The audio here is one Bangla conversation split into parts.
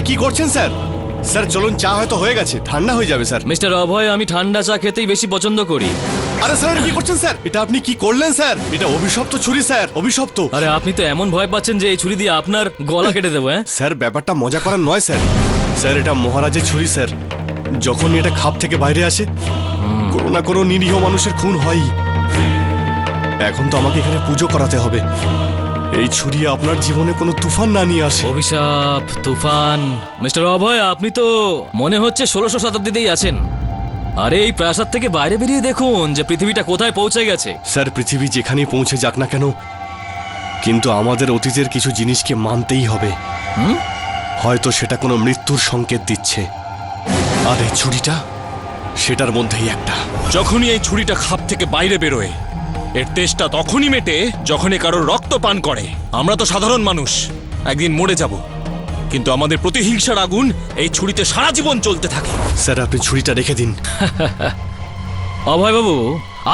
কি করছেন স্যার? স্যার চলুন, চা হয়তো হয়ে গেছে, ঠান্ডা হয়ে যাবে স্যার। মিস্টার অভয়, আমি ঠান্ডা চা খেতেই বেশি পছন্দ করি। আরে স্যার কি করছেন স্যার? এটা আপনি কি করলেন স্যার? এটা অভিশপ্ত ছুরি স্যার, অভিশপ্ত। আরে আপনি তো এমন ভয় পাচ্ছেন যে এই ছুরি দিয়ে আপনার গলা কেটে দেবো। হ্যাঁ স্যার ব্যাপারটা মজা করার নয় স্যার। স্যার এটা মহারাজের ছুরি স্যার। যখন এটা খাপ থেকে বাইরে আসে, কোনো না কোনো নিরীহ মানুষের খুন হয়। এখন তো আমাকে এখানে পুজো করাতে হবে। এই ছুরি আপনার জীবনে কোনো তুফান না নিয়ে আসে। অভিশাপ, তুফান। মিস্টার অভয়, আপনি তো মনে হচ্ছে 1600 শতাব্দীতেই আছেন। আরে এই প্রাসাদ থেকে বাইরে বেরিয়ে দেখুন যে পৃথিবীটা কোথায় পৌঁছে গেছে। স্যার পৃথিবী যেখানেই পৌঁছে যাক না কেন, কিন্তু আমাদের অতীতের কিছু জিনিসকে মানতেই হবে। হয়তো সেটা কোনো মৃত্যুর সংকেত দিচ্ছে, আর এই ছুরিটা সেটার মধ্যেই একটা। যখনই এই ছুরিটা খাপ থেকে বাইরে বেরোয়, এর তেষ্টা তখনই মেটে যখনই কারোর রক্ত পান করে। আমরা তো সাধারণ মানুষ, একদিন মরে যাব, কিন্তু আমাদের প্রতিহিংসার আগুন এই ছুরিতে সারা জীবন চলতে থাকে। স্যার আপনি ছুরিটা রেখে দিন। অভয় বাবু,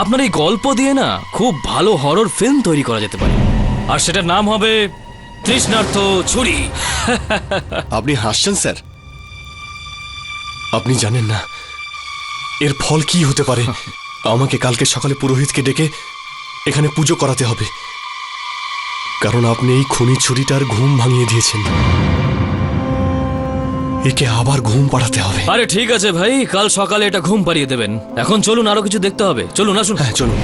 আপনার এই গল্প দিয়ে না খুব ভালো হরর ফিল্ম তৈরি করা যেতে পারে, আর সেটার নাম হবে তৃষ্ণার্ত ছুরি। আপনি হাসছেন স্যার? আপনি জানেন না এর ফল কি হতে পারে। আমাকে কালকে সকালে পুরোহিতকে ডেকে এখানে পুজো করাতে হবে, কারণ আপনি এই খুনি ছুরিটার ঘুম ভাঙিয়ে দিয়েছেন। একে আবার ঘুম পাড়াতে হবে। আরে ঠিক আছে ভাই, কাল সকালে এটা ঘুম পাড়িয়ে দেবেন। এখন চলুন, আরো কিছু দেখতে হবে। চলুন, আসুন। হ্যাঁ চলুন।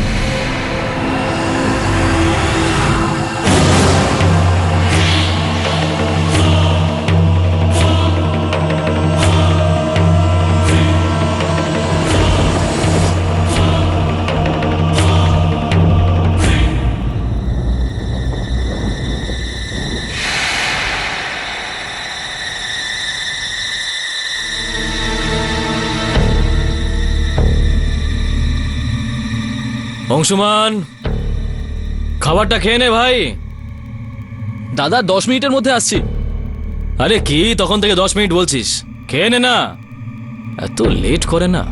অংশুমান, খাবারটা খেয়ে নে ভাই। দাদা 10 মিনিটের মধ্যে আসছি। আরে কি তখন থেকে 10 মিনিট বলছিস? খেয়ে নে না, এত লেট করে না।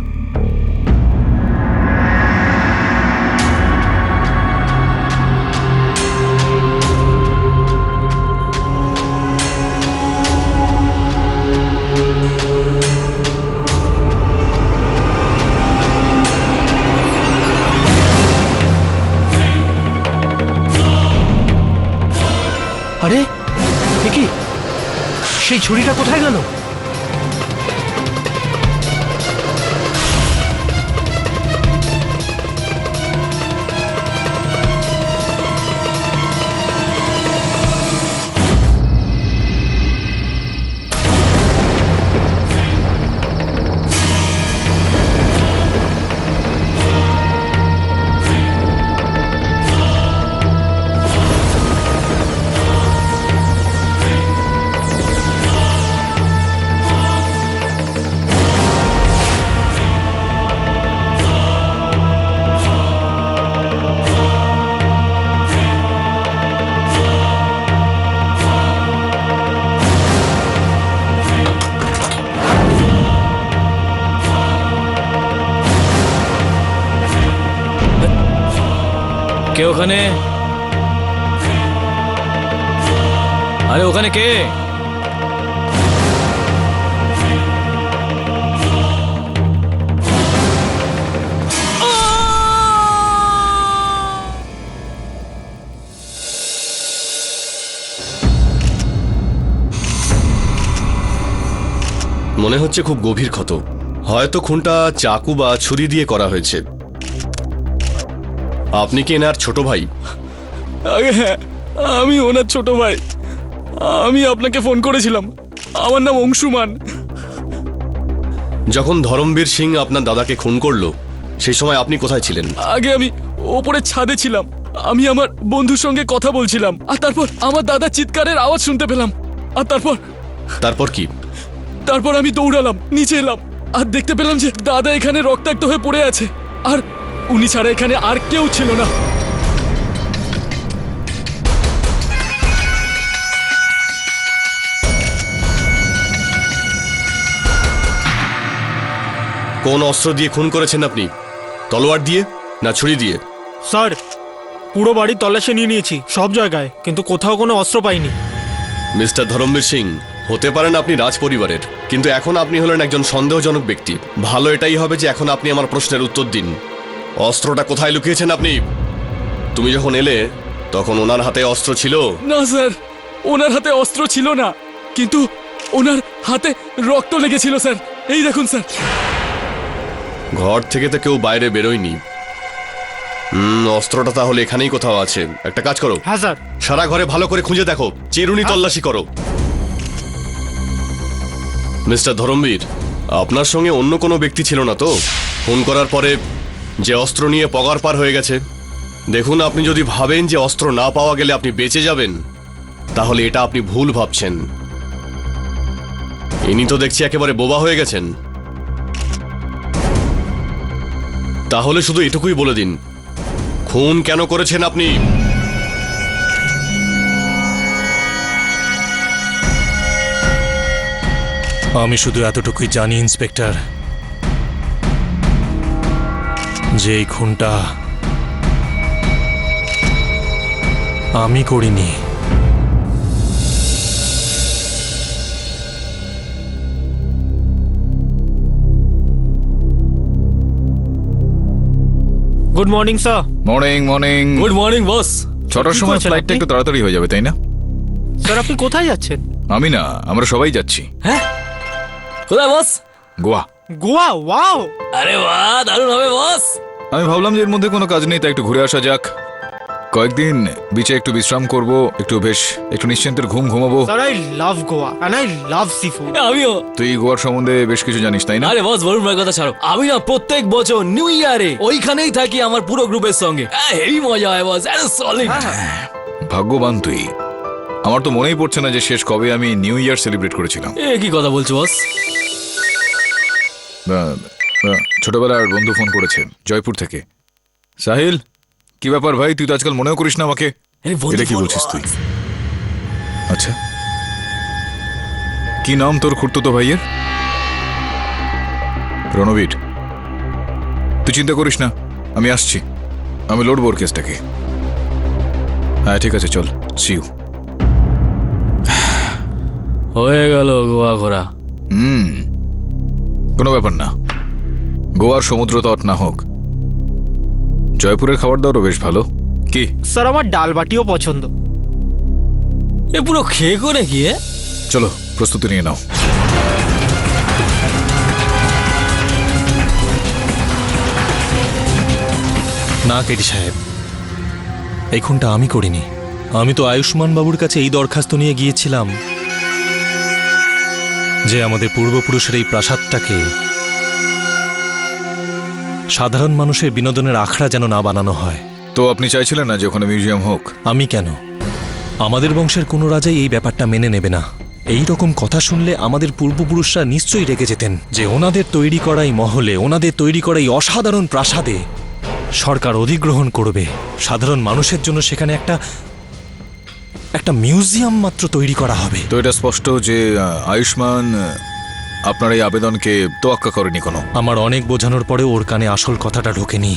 আরে এ কি, সেই ছুরিটা কোথায় গেল? কে ওখানে? আরে ওখানে কে? মনে হচ্ছে খুব গভীর ক্ষত। হয়তো খুনটা চাকু বা ছুরি দিয়ে করা হয়েছে। আপনি কি এনার ছোট ভাই? আগে হ্যাঁ, আমি ওনার ছোট ভাই। আমি আপনাকে ফোন করেছিলাম। আমার নাম অংশুমান। যখন ধরমবীর সিং আপনার দাদাকে খুন করলো, সেই সময় আপনি কোথায় ছিলেন? আগে আমি ওপরে ছাদে ছিলাম। আমি আমার বন্ধুর সঙ্গে কথা বলছিলাম, আর তারপর আমার দাদা চিৎকারের আওয়াজ শুনতে পেলাম। আর তারপর কি? তারপর আমি দৌড়ালাম, নিচে এলাম, আর দেখতে পেলাম যে দাদা এখানে রক্তাক্ত হয়ে পড়ে আছে, আর উনি ছাড়া এখানে আর কেউ ছিল না। কোন অস্ত্র দিয়ে খুন করেছেন আপনি? তলোয়ার দিয়ে না ছুরি দিয়ে? স্যার, পুরো বাড়ি তল্লাশি নিয়ে নিয়েছি, সব জায়গায়, কিন্তু কোথাও কোনো অস্ত্র পাইনি। মিস্টার ধরমবীর সিং, হতে পারেন আপনি রাজ পরিবারের, কিন্তু এখন আপনি হলেন একজন সন্দেহজনক ব্যক্তি। ভালো এটাই হবে যে এখন আপনি আমার প্রশ্নের উত্তর দিন। অস্ত্রটা কোথায় লুকিয়েছেন আপনি? তুমি যখন এলে তখন ওনার হাতে অস্ত্র ছিল? না স্যার, ওনার হাতে অস্ত্র ছিল না, কিন্তু ওনার হাতে রক্ত লেগেছিল স্যার। এই দেখুন স্যার। ঘর থেকে তো কেউ বাইরে বেরোয়নি। অস্ত্রটা তাহলে এখানেই কোথাও আছে। একটা কাজ করো, হ্যাঁ স্যার। সারা ঘরে ভালো করে খুঁজে দেখো, চিরুনি তল্লাশি করো। মিস্টার ধরমবীর, আপনার সঙ্গে অন্য কোনো ব্যক্তি ছিল না তো ফোন করার পরে যে অস্ত্র নিয়ে পগার পার হয়ে গেছে? দেখুন, আপনি যদি ভাবেন যে অস্ত্র না পাওয়া গেলে আপনি বেঁচে যাবেন, তাহলে এটা আপনি ভুল ভাবছেন। ইনি তো দেখছি একেবারে বোবা হয়ে গেছেন। তাহলে শুধু এটুকুই বলে দিন, খুন কেন করেছেন আপনি? আমি শুধু এতটুকুই জানি ইন্সপেক্টর, যে এই খুনটা আমি করিনি। Good morning sir. Morning morning. Good morning boss. 6টার কি সময় করছেন ফ্লাইটটা আপনি? একটু তাড়াতাড়ি হয়ে যাবে, তাই না? স্যার আপনি কোথায় যাচ্ছেন? আমি না, আমরা সবাই যাচ্ছি হ্যাঁ, কোথায় বস? গোয়া। গোয়া? ওয়াও। আরে বাহ, দারুণ হবে বস। আমি ভাবলাম যে এর মধ্যে কোনো কাজ নেই, তাই একটু ঘুরে আসা যাক। কয়েকদিন বিচে একটু বিশ্রাম করব, একটু নিশ্চিন্তের ঘুম ঘুমাবো। Sir I love Goa and I love sea food. তুই গোয়ার সম্বন্ধে বেশ কিছু জানিস, তাই না? আরে বস, বলুন ভাই, কথা ছাড়ো। আমি না প্রত্যেক বছর নিউ ইয়ারে ওইখানেই থাকি আমার পুরো গ্রুপের সঙ্গে। হেভি মজা হয় বস, সলিড। ভাগ্যবান তুই। আমার তো মনেই পড়ছে না যে শেষ কবে আমি নিউ ইয়ার সেলিব্রেট করেছিলাম। এ কি কথা বলছো বস? ছোটবেলার বন্ধু ফোন করেছে জয়পুর থেকে। সাহিল, কি ব্যাপার ভাই, তুই তো আজকাল মনেও করিস না আমাকে। আরে বন্ধু এটা কি ফোন বলছিস বস। তুই? আচ্ছা, কি নাম তোর খুড়তুতো ভাইয়ের? রণবীর। তুই চিন্তা করিস না, আমি আসছি। আমি লড়বো ওর কেসটাকে। হ্যাঁ ঠিক আছে, চল, সি ইউ। হয়ে গেল গোয়া ঘোরা। কোনো ব্যাপার না, গোয়ার সমুদ্র তট না হোক, জয়পুরের খাবার দাবারও বেশ ভালো। কি? স্যার আমার ডাল বাটিও পছন্দ। এ পুরো খেয়ে করে কি? চলো প্রস্তুতি নিয়ে নাও। না কেটি সাহেব, এই খুনটা আমি করিনি। আমি তো আয়ুষ্মান বাবুর কাছে এই দরখাস্ত নিয়ে গিয়েছিলাম যে আমাদের পূর্বপুরুষের এই প্রাসাদটাকে সাধারণ মানুষের বিনোদনের আখড়া যেন না বানানো হয়। তো আপনি চাইছিলেন না যে ওখানে মিউজিয়াম হোক? আমি কেন? আমাদের বংশের কোনো রাজাই এই ব্যাপারটা মেনে নেবে না। এই রকম কথা শুনলে আমাদের পূর্বপুরুষরা নিশ্চয়ই রেগে যেতেন যে ওনাদের তৈরি করা এই মহলে, ওনাদের তৈরি করা এই অসাধারণ প্রাসাদে সরকার অধিগ্রহণ করবে। সাধারণ মানুষের জন্য সেখানে একটা মিউজিয়াম মাত্র তৈরি করা হবে। তো এটা স্পষ্ট যে আয়ুষ্মান আপনার এই আবেদনকে তোয়াক্কা করেনি কোনো। আমার অনেক বোঝানোর পরে ওর কানে আসল কথাটা ঢোকেনি।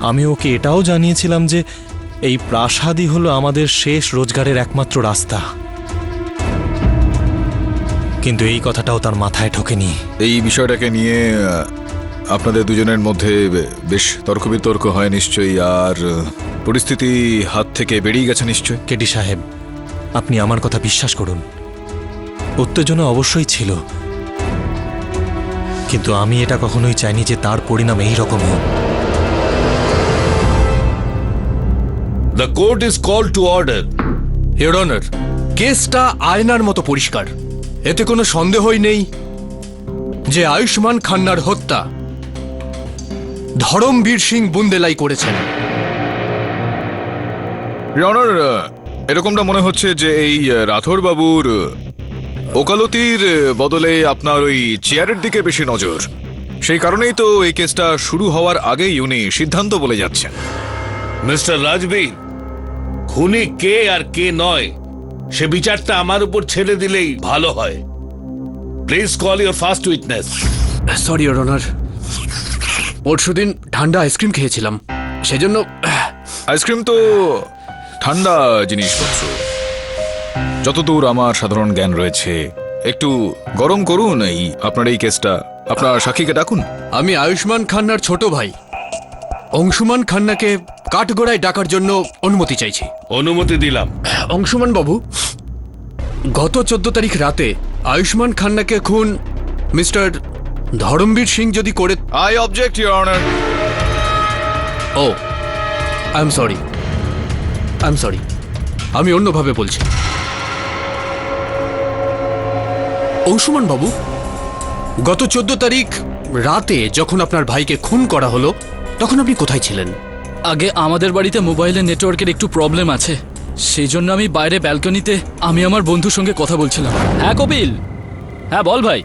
আমি ওকে এটাও জানিয়েছিলাম যে এই প্রাসাদই হলো আমাদের শেষ রোজগারের একমাত্র রাস্তা, কিন্তু এই কথাটাও তার মাথায় ঢোকেনি। এই বিষয়টাকে নিয়ে আপনাদের দুজনের মধ্যে বেশ তর্ক বিতর্ক হয় নিশ্চয়ই, আর পরিস্থিতি হাত থেকে বেরিয়ে গেছে নিশ্চয়। কেটি সাহেব, আপনি আমার কথা বিশ্বাস করুন, উত্তেজনা অবশ্যই ছিল, কিন্তু আমি এটা কখনোই চাইনি যে তার পরিণাম এই রকম হোক। The court is called to order. Your honour, কেসটা আয়নার মতো পরিষ্কার। এতে কোনো সন্দেহই নেই যে আয়ুষ্মান খান্নার হত্যা ধরমবীর সিং বুন্দেলাই করেছেন। অনার, এরকমটা মনে হচ্ছে যে এই রাথোর বাবুর ওকালতির বদলে আপনার ওই চেয়ারের দিকে বেশি নজর। সেই কারণেই তো এই কেসটা শুরু হওয়ার আগেই উনি সিদ্ধান্ত বলে যাচ্ছেন। মিস্টার রাজবীর, খুনি কে আর কে নয় সে বিচারটা আমার উপর ছেড়ে দিলেই ভালো হয়। Please call your first witness. Sorry your honour, পরশুদিন ঠান্ডা আইসক্রিম খেয়েছিলাম, সেজন্য। আইসক্রিম তো ঠান্ডা জিনিসপত্র। যতদূর আমার সাধারণ জ্ঞান রয়েছে, একটু গরম করুন আপনার এই কেসটা। আপনার সাক্ষীকে ডাকুন। আমি আয়ুষ্মান খান্নার ছোট ভাই অংশুমান খান্নাকে কাঠগড়ায় ডাকার জন্য অনুমতি চাইছি। অনুমতি দিলাম। অংশুমান বাবু, গত 14 তারিখ রাতে আয়ুষ্মান খান্নাকে খুন মিস্টার ধরমবীর সিং যদি করে... I object your honour. Oh, I am sorry, আমি অন্যভাবে বলছি। অংশুমান বাবু, গত 14 তারিখ রাতে যখন আপনার ভাইকে খুন করা হলো তখন আপনি কোথায় ছিলেন? আগে আমাদের বাড়িতে মোবাইলের নেটওয়ার্কের একটু প্রবলেম আছে, সেই জন্য আমি বাইরে ব্যালকনিতে আমি আমার বন্ধুর সঙ্গে কথা বলছিলাম। হ্যাঁ কপিল, হ্যাঁ বল ভাই।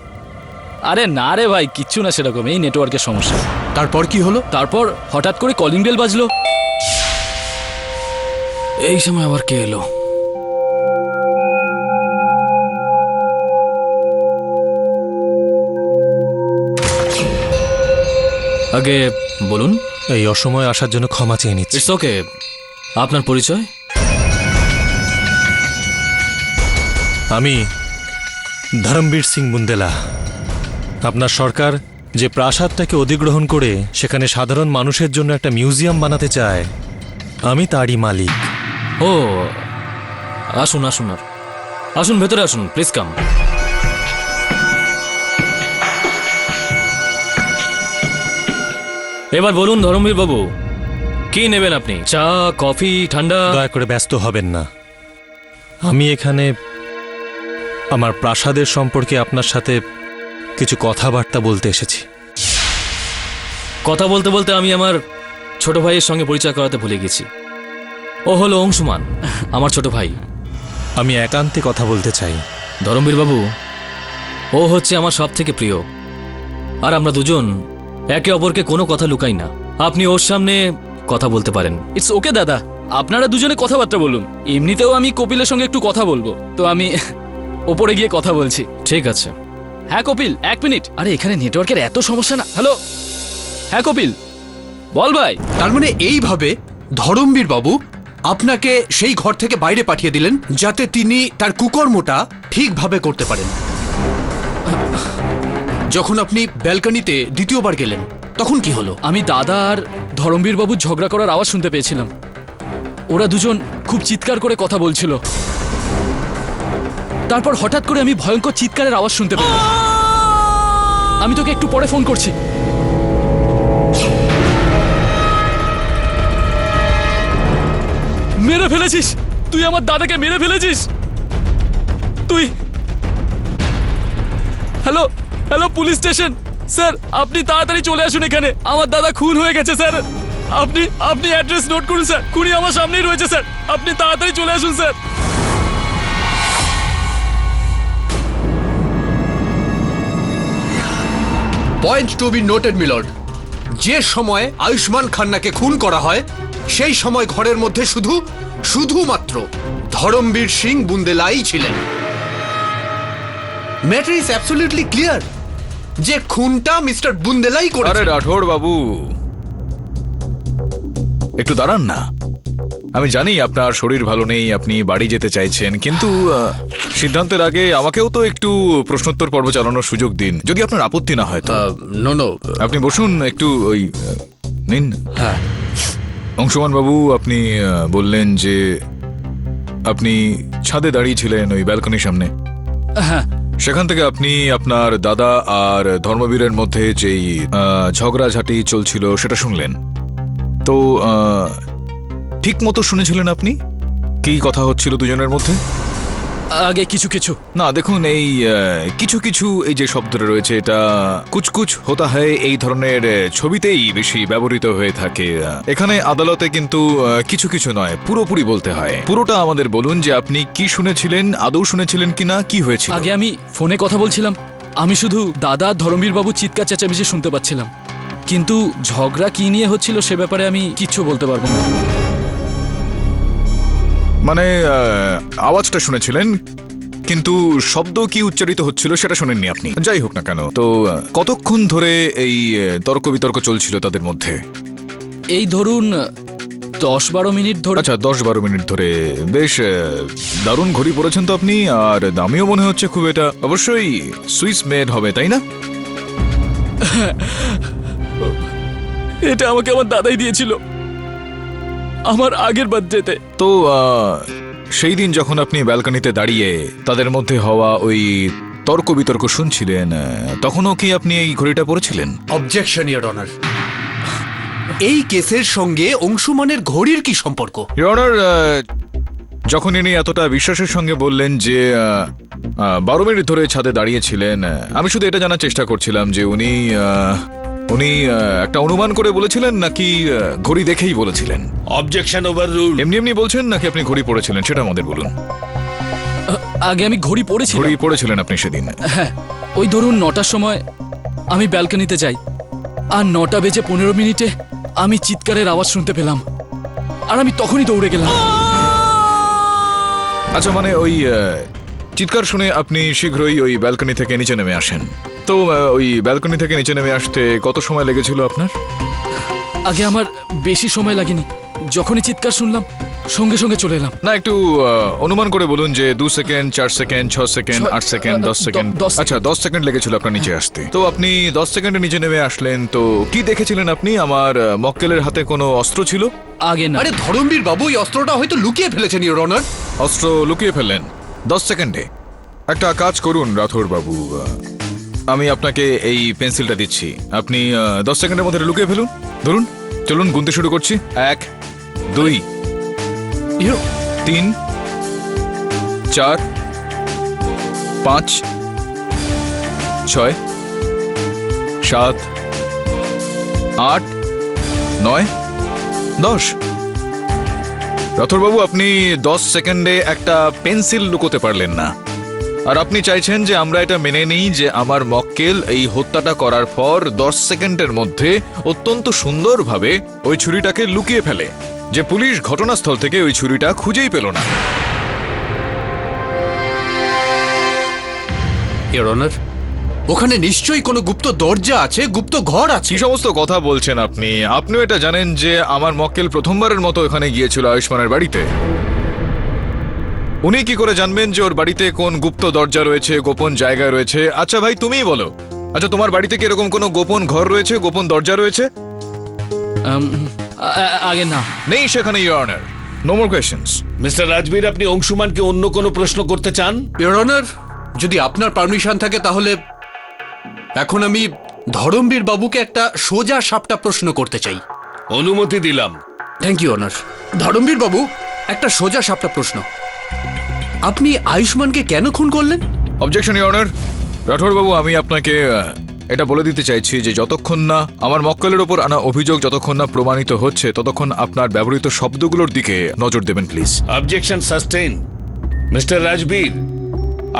আরে না রে ভাই, কিচ্ছু না সেরকম, এই নেটওয়ার্কের সমস্যা। তারপর কি হলো? তারপর হঠাৎ করে কলিং বেল বাজলো। এই সময় আবার কে এলো? আগে বলুন। এই অসময়ে আসার জন্য ক্ষমা চেয়ে নিচ্ছি। It's okay. আপনার পরিচয়? আমি ধরমবীর সিং বুন্দেলা। আপনার সরকার যে প্রাসাদটাকে অধিগ্রহণ করে সেখানে সাধারণ মানুষের জন্য একটা মিউজিয়াম বানাতে চায়, আমি তারই মালিক। ও আসুন আসুন, আর আসুন ভেতরে আসুন, প্লিজ কাম। এবার বলুন ধরমবীর বাবু, কি নেবেন আপনি? চা, কফি, ঠান্ডা? দয়া করে ব্যস্ত হবেন না। আমি এখানে আমার প্রাসাদের সম্পর্কে আপনার সাথে কিছু কথাবার্তা বলতে এসেছি। কথা বলতে বলতে আমি আমার ছোট ভাইয়ের সঙ্গে পরিচয় করাতে ভুলে গেছি। ও হলো অংশুমান, আমার ছোট ভাই। আমি একান্তে কথা বলতে চাই। ধরমবীর বাবু, ও হচ্ছে আমার সব থেকে প্রিয়, আর আমরা দুজন একে অপরকে কোনো কথা লুকাই না। আপনি ওর সামনে কথা বলতে পারেন। ইটস ওকে দাদা, আপনারা দুজনে কথাবার্তা বলুন। এমনিতেও আমি কপিলের সঙ্গে একটু কথা বলবো, তো আমি ওপরে গিয়ে কথা বলছি। ঠিক আছে। হ্যাঁ কপিল, 1 মিনিট। আরে এখানে নেটওয়ার্কের এত সমস্যা না। হ্যালো, হ্যাঁ কপিল বল ভাই। তার মানে এইভাবে ধরমবীর বাবু আপনাকে সেই ঘর থেকে বাইরে পাঠিয়ে দিলেন যাতে তিনি তার কুকর্মটা ঠিকভাবে করতে পারেন। যখন আপনি ব্যালকনিতে দ্বিতীয়বার গেলেন তখন কি হলো? আমি দাদা আর ধরমবীর বাবু ঝগড়া করার আওয়াজ শুনতে পেয়েছিলাম। ওরা দুজন খুব চিৎকার করে কথা বলছিল। তারপর হঠাৎ করে আমি ভয়ঙ্কর চিৎকারের আওয়াজ শুনতে পেলাম। আমি তোকে একটু পরে ফোন করছি। মেরে ফেলেছিস তুই, আমার দাদাকে মেরে ফেলেছিস তুই। Hello hello, police station sir, আপনি তাড়াতাড়ি চলে আসুন এখানে। আমার দাদা খুন হয়ে গেছে স্যার। আপনি অ্যাড্রেস নোট করুন স্যার, খুনি আমার সামনেই রয়েছে স্যার। আপনি তাড়াতাড়ি চলে আসুন sir. Point to be noted milord, যে সময় আয়ুষ্মান খান্নাকে খুন করা হয় সেই সময় ঘরের মধ্যে শুধুমাত্র ধরমবীর সিং বুন্দেলাই ছিলেন। ম্যাটার ইজ অ্যাবসলিউটলি ক্লিয়ার যে খুনটা মিস্টার বুন্দেলাই আরে করেছে। রাঠোর বাবু, একটু দাঁড়ান না। আমি জানি আপনার শরীর ভালো নেই, আপনি বাড়ি যেতে চাইছেন, কিন্তু সিদ্ধান্তের আগে আমাকেও তো একটু প্রশ্নোত্তর পর্ব চালানোর সুযোগ দিন, যদি আপনার আপত্তি না হয় তো। নো, আপনি বসুন একটু, ওই নিন। হ্যাঁ, অংশুমান বাবু, আপনি বললেন যে আপনি ছাদে দাঁড়িয়ে ছিলেন ওই ব্যালকনির সামনে। হ্যাঁ, সেখান থেকে আপনি আপনার দাদা আর ধর্মবীরের মধ্যে যেই ঝগড়াঝাটি চলছিল সেটা শুনলেন। তো ঠিক মতো শুনেছিলেন আপনি কি কথা হচ্ছিল দুজনের মধ্যে? আগে কিছু কিছু না, দেখুন, এই কিছু কিছু এই যে শব্দটা রয়েছে, এটা কুছ কুছ হোতা হয় এই ধরনের ছবিতেই বেশি ব্যবহৃত হয়ে থাকে। এখানে আদালতে কিন্তু কিছু কিছু নয়, পুরোপুরি বলতে হয়। পুরোটা আমাদের বলুন যে আপনি কি শুনেছিলেন, আদৌ শুনেছিলেন কিনা, কি হয়েছিল। আগে আমি ফোনে কথা বলছিলাম, আমি শুধু দাদা ধরমবীর বাবু চিৎকার চেঁচামেচি শুনতে পাচ্ছিলাম, কিন্তু ঝগড়া কি নিয়ে হচ্ছিল সে ব্যাপারে আমি কিচ্ছু বলতে পারবো না। মানে আওয়াজটা শুনেছিলেন, কিন্তু শব্দ কি উচ্চারিত হচ্ছিল সেটা শোনেননি আপনি। যাই হোক না কেন, তো কতক্ষণ ধরে এই তর্ক বিতর্ক চলছিল তাদের মধ্যে? এই ধরুন 10-12 মিনিট ধরে। আচ্ছা 10-12 মিনিট ধরে, বেশ দারুণ ঘড়ি পরেছেন তো আপনি, আর দামিও মনে হচ্ছে খুব। এটা অবশ্যই সুইস মেড হবে, তাই না? এটা আমাকে আমার দাদাই দিয়েছিল আমার আগের বার্থডেতে। তো সেই দিন যখন আপনি ব্যালকনিতে দাঁড়িয়ে তাদের মধ্যে হওয়া ওই তর্ক বিতর্ক শুনছিলেন, তখনও কি আপনি এই ঘড়িটা পরেছিলেন? Objection your honour. এই কেসের সঙ্গে অংশুমানের ঘড়ির কি সম্পর্ক? ইওর অনার, যখন ইনি এতটা বিশ্বাসের সঙ্গে বললেন যে 12 মিনিট ধরে ছাদে দাঁড়িয়েছিলেন, আমি শুধু এটা জানার চেষ্টা করছিলাম যে উনি একটা অনুমান করে বলেছিলেন নাকি ঘড়ি দেখেই বলেছিলেন? Objection over rule. এমনি এমনি বলছেন নাকি আপনি ঘড়ি পড়েছিলেন, সেটা আমাদের বলুন। আগে আমি ঘড়ি পরেছিলাম। ঘড়ি পড়েছিলেন আপনি সেদিন? হ্যাঁ, ওই ধরুন 9টার সময় আমি ব্যালকনিতে যাই, আর 9:15 আমি চিৎকারের আওয়াজ শুনতে পেলাম, আর আমি তখনই দৌড়ে গেলাম। আচ্ছা, মানে ওই চিৎকার শুনে আপনি শীঘ্রই ওই ব্যালকনি থেকে নিচে নেমে আসেন। তো ওই ব্যালকনি থেকে নিচে নেমে আসতে কত সময় লেগেছিল আপনার? আগে আমার বেশি সময় লাগেনি, যখনই চিৎকার শুনলাম সঙ্গে সঙ্গে চলে এলাম। না, একটু অনুমান করে বলুন যে 2 second, 4 second, 6 second, 8 second, 10 second. 10 আচ্ছা, 10 সেকেন্ড লেগেছিল আপনার নিচে আসতে। তো আপনি 10 সেকেন্ডে নিচে নেমে আসলেন, তো কি দেখেছিলেন আপনি? আমার মক্কেলের হাতে কোনো অস্ত্র ছিল? আগে না। আরে ধরমবীর বাবু, এই অস্ত্রটা হয়তো লুকিয়ে ফেলেছেন ইওর অনার। অস্ত্র লুকিয়ে ফেললেন 10 সেকেন্ডে? একটা কাজ করুন রাথোর বাবু, আমি আপনাকে এই পেন্সিলটা দিচ্ছি, আপনি 10 সেকেন্ডের মধ্যে লুকিয়ে ফেলুন। ধরুন, চলুন গুনতে শুরু করছি। 1, 2, 3, 4, 5, 6, 7, 8, 9, 10। রাথোরবাবু, আপনি 10 সেকেন্ডে একটা পেন্সিল লুকোতে পারলেন না, আর আপনি চাইছেন যে আমরা এটা মেনে নিই যে আমার মক্কেল এই হত্যাটা করার পর 10 সেকেন্ডের মধ্যে অত্যন্ত সুন্দরভাবে ওই ছুরিটাকে লুকিয়ে ফেলে, যে পুলিশ ঘটনাস্থল থেকে ওই ছুরিটা খুঁজেই পেল না। ইওর অনার, ওখানে নিশ্চয়ই কোনো গুপ্ত দরজা আছে, গুপ্ত ঘর আছে। কি সমস্ত কথা বলছেন আপনি? আপনিও এটা জানেন যে আমার মক্কেল প্রথমবারের মতো এখানে গিয়েছিল আয়ুষ্মানের বাড়িতে। উনি কি করে জানবেন যে ওর বাড়িতে কোন গুপ্ত দরজা রয়েছে, গোপন জায়গা রয়েছে? আচ্ছা ভাই, তুমিই বলো, আচ্ছা তোমার বাড়িতে কি এরকম কোনো গোপন ঘর রয়েছে, গোপন দরজা রয়েছে? আগে না। নেই সেখানে, your honour. No more questions. Mister Rajveer, আপনি অংশুমানকে অন্য কোনো প্রশ্ন করতে চান? ইওর অনার, যদি আপনার পারমিশন থাকে তাহলে এখন আমি ধরমবীর বাবুকে একটা সোজা সাপটা প্রশ্ন করতে চাই। অনুমতি দিলাম। Thank you honour. ধরমবীর বাবু, একটা সোজা সাপটা প্রশ্ন, আপনি আয়ুষ্মানকে কেন খুন করলেন? Objection, your honour. রাঠোর বাবু, আমি আপনাকে এটা বলে দিতে চাইছি যে যতক্ষণ না আমার মক্কেলের ওপর আনা অভিযোগ যতক্ষণ না প্রমাণিত হচ্ছে, ততক্ষণ আপনার ব্যবহৃত শব্দগুলোর দিকে নজর দেবেন please. Objection sustain. Mister Rajveer,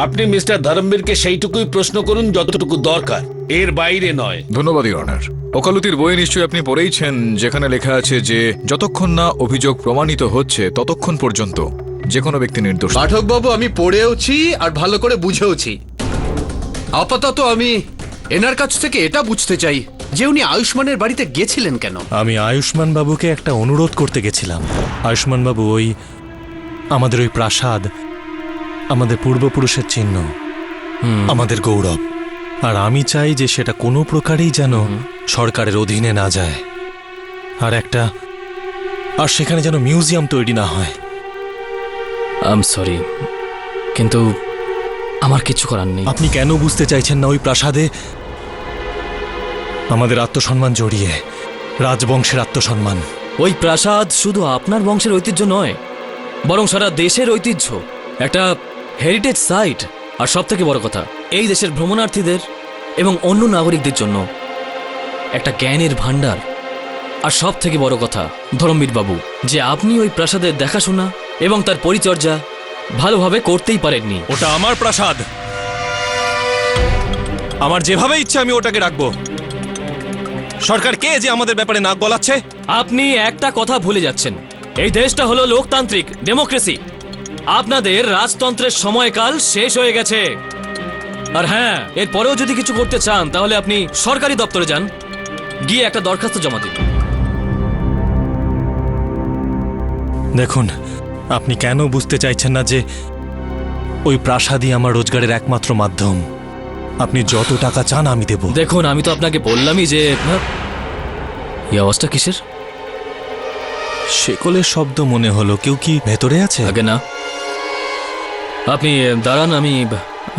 আপনি মিস্টার ধরমবীরকে সেইটুকুই প্রশ্ন করুন যতটুকু দরকার, এর বাইরে নয়। ধন্যবাদ ইওর অনার। ওকালতির বই নিশ্চয়ই আপনি পড়েইছেন, যেখানে লেখা আছে যে যতক্ষণ না অভিযোগ প্রমাণিত হচ্ছে ততক্ষণ পর্যন্ত যে কোনো ব্যক্তি নির্দোষ। পাঠক বাবু, আমি পড়েওছি আর ভালো করে বুঝেওছি। আপাতত আমি এনার কাছ থেকে এটা বুঝতে চাই যে উনি আয়ুষ্মানের বাড়িতে গেছিলেন কেন। আমি আয়ুষ্মান বাবুকে একটা অনুরোধ করতে গেছিলাম। আয়ুষ্মান বাবু, আমাদের ওই প্রাসাদ আমাদের পূর্বপুরুষের চিহ্ন, আমাদের গৌরব, আর আমি চাই যে সেটা কোনো প্রকারেই যেন সরকারের অধীনে না যায়, আর সেখানে যেন মিউজিয়াম তৈরি না হয়। আই এম সরি, কিন্তু আমার কিছু করার নেই। আপনি কেন বুঝতে চাইছেন না? ওই প্রাসাদে আমাদের আত্মসম্মান জড়িয়ে, রাজবংশের আত্মসম্মান। ওই প্রাসাদ শুধু আপনার বংশের ঐতিহ্য নয়, বরং সারা দেশের ঐতিহ্য, একটা হেরিটেজ সাইট। আর সব থেকে বড় কথা, এই দেশের ভ্রমণার্থীদের এবং অন্য নাগরিকদের জন্য একটা জ্ঞানের ভাণ্ডার। আর সব থেকে বড় কথা ধরমবীর বাবু, যে আপনি ওই প্রাসাদের দেখাশোনা এবং তার পরিচর্যা ভালোভাবে করতেই পারেননি। ওটা আমার প্রাসাদ, আমার যেভাবে ইচ্ছে আমি ওটাকে রাখবো। সরকার কে যে আমাদের ব্যাপারে নাক গলাচ্ছে? আপনি একটা কথা ভুলে যাচ্ছেন, এই দেশটা হলো লোকতান্ত্রিক ডেমোক্রেসি। আপনাদের রাজতন্ত্রের সময়কাল শেষ হয়ে গেছে। আর হ্যাঁ, এরপরেও যদি কিছু করতে চান তাহলে আপনি সরকারি দপ্তরে যান, গিয়ে একটা দরখাস্ত জমা দিন। দেখুন, আপনি কেন বুঝতে চাইছেন না যে ওই প্রাসাদই আমার রোজগারের একমাত্র মাধ্যম। আপনি যত টাকা চান আমি দেব। দেখুন, আমি তো আপনাকে বললামই যে এই আওয়াজটা কিসের? শেকলের শব্দ মনে হলো। কেউ কি ভেতরে আছে? আগে না, আপনি দাঁড়ান,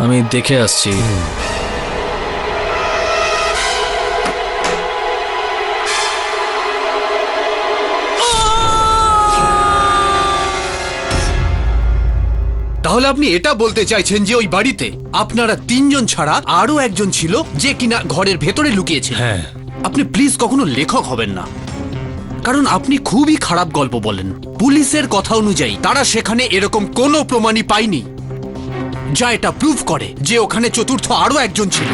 আমি দেখে আসছি। তাহলে আপনি এটা বলতে চাইছেন যে ওই বাড়িতে আপনারা 3 জন ছাড়া আরো একজন ছিল যে কিনা ঘরের ভেতরে লুকিয়েছে? হ্যাঁ। আপনি প্লিজ কখনো লেখক হবেন না, কারণ আপনি খুবই খারাপ গল্প বলেন। পুলিশের কথা অনুযায়ী তারা সেখানে এরকম কোনো প্রমাণই পায়নি যা এটা প্রুফ করে যে ওখানে চতুর্থ আরো একজন ছিল।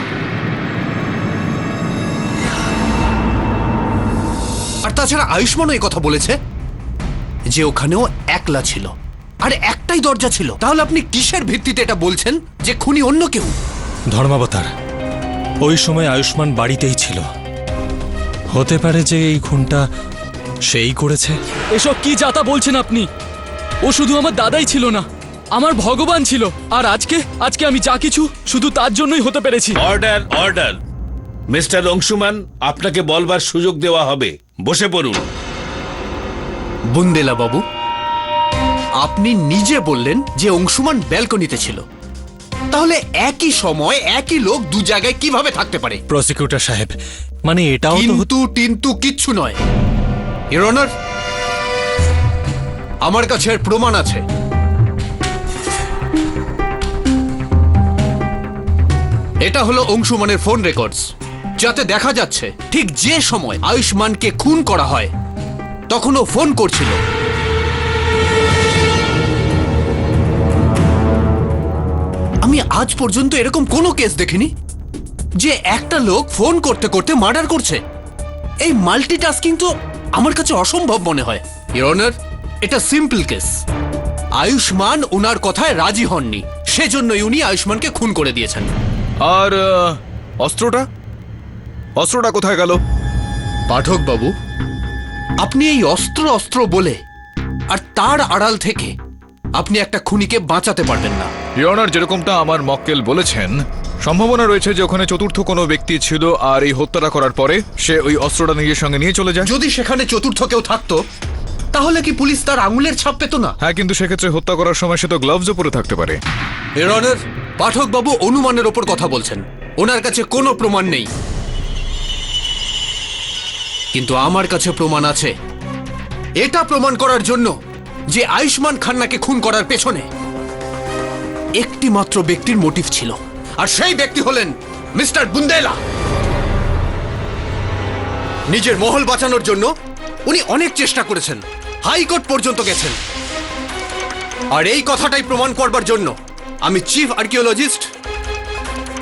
আর তাছাড়া আয়ুষ্মানও এই কথা বলেছে যে ওখানেও একলা ছিল আর একটাই দরজা ছিল। তাহলে আপনি কিসের ভিত্তিতে এটা বলছেন যে খুনি অন্য কেউ? ধর্মাবতার, ওই সময় আয়ুষ্মান বাড়িতেই ছিল। হতে পারে যে এই খুনটা সেই করেছে। এসব কি যাতা বলছেন আপনি? ও শুধু আমার দাদাই ছিল না, আমার ভগবান ছিল। আর আজকে আমি যা কিছু শুধু তার জন্যই হতে পেরেছি। Order, order. মিস্টার অংশুমান, আপনাকে বলবার সুযোগ দেওয়া হবে। বসে পড়ুন। বুন্দেলা বাবু, আপনি নিজে বললেন যে অংশুমান ব্যালকনিতে ছিল। তাহলে একই সময় একই লোক দু জায়গায় কিভাবে থাকতে পারে? প্রসিকিউটর সাহেব, মানে এটাও তো কিন্তু কিচ্ছু নয়। ইওর অনার, আমার কাছে এর প্রমাণ আছে। এটা হলো অংশুমানের ফোন রেকর্ডস, যাতে দেখা যাচ্ছে ঠিক যে সময় আয়ুষ্মানকে খুন করা হয় তখন ও ফোন করছিল। আমি আজ পর্যন্ত এরকম কোনো কেস দেখিনি যে একটা লোক ফোন করতে করতে মার্ডার করছে। এই মাল্টিটাস্কিং তো আমার কাছে অসম্ভব মনে হয়। ইওর অনার, এটা সিম্পল কেস। আয়ুষ্মান ওনার কথায় রাজি হননি, সেজন্যই উনি আয়ুষ্মানকে খুন করে দিয়েছেন। আর অস্ত্রটা কোথায় গেল? পাঠক বাবু, আপনি এই অস্ত্র বলে আর তার আড়াল থেকে আপনি একটা খুনিকে বাঁচাতে পারবেন না। ইয়নার, যেরকমটা আমার মক্কেল বলেছেন, সম্ভাবনা রয়েছে যে ওখানে চতুর্থ কোনো ব্যক্তি ছিল আর এই হত্যাটা করার পরে সে ওই অস্ত্রটা নিজের সঙ্গে নিয়ে চলে যায়। যদি সেখানে চতুর্থ কেউ থাকতো তাহলে কি পুলিশ তার আঙুলের ছাপ পেত না? হ্যাঁ, কিন্তু সেক্ষেত্রে হত্যা করার সময় সে তো গ্লাভসও পরে থাকতে পারে। ইওর অনার, পাঠক বাবু অনুমানের ওপর কথা বলছেন। ওনার কাছে কোনো প্রমাণ নেই, কিন্তু আমার কাছে প্রমাণ আছে। এটা প্রমাণ করার জন্য যে আয়ুষ্মান খান্নাকে খুন করার পেছনে একটি মাত্র ব্যক্তির মোটিভ ছিল, আর সেই ব্যক্তি হলেন মিস্টার বুন্দেলা। নিজের মহল বাঁচানোর জন্য উনি অনেক চেষ্টা করেছেন, হাইকোর্ট পর্যন্ত গেছেন। আর এই কথাটাই প্রমাণ করবার জন্য আমি চিফ আর্কিওলজিস্ট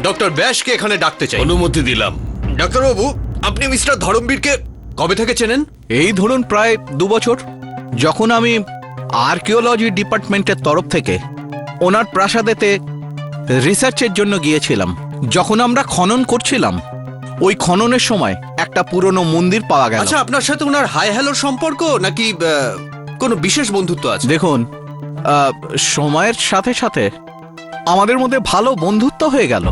ডক্টর ব্যাসকে এখানে ডাকতে চাই। অনুমতি দিলাম। ডাক্তারবাবু, আপনি মিস্টার ধরমবীরকে কবে থেকে চেনেন? এই ধরুন প্রায় 2 বছর। যখন আমি আর্কিওলজি ডিপার্টমেন্টের তরফ থেকে ওনার প্রাসাদেতে রিসার্চের জন্য গিয়েছিলাম, যখন আমরা খনন করছিলাম ওই খননের সময় একটা পুরনো মন্দির পাওয়া গেল। আচ্ছা, আপনার সাথে ওনার হাই হ্যালোর সম্পর্ক নাকি কোনো বিশেষ বন্ধুত্ব আছে? দেখুন, সময়ের সাথে সাথে আমাদের মধ্যে ভালো বন্ধুত্ব হয়ে গেল।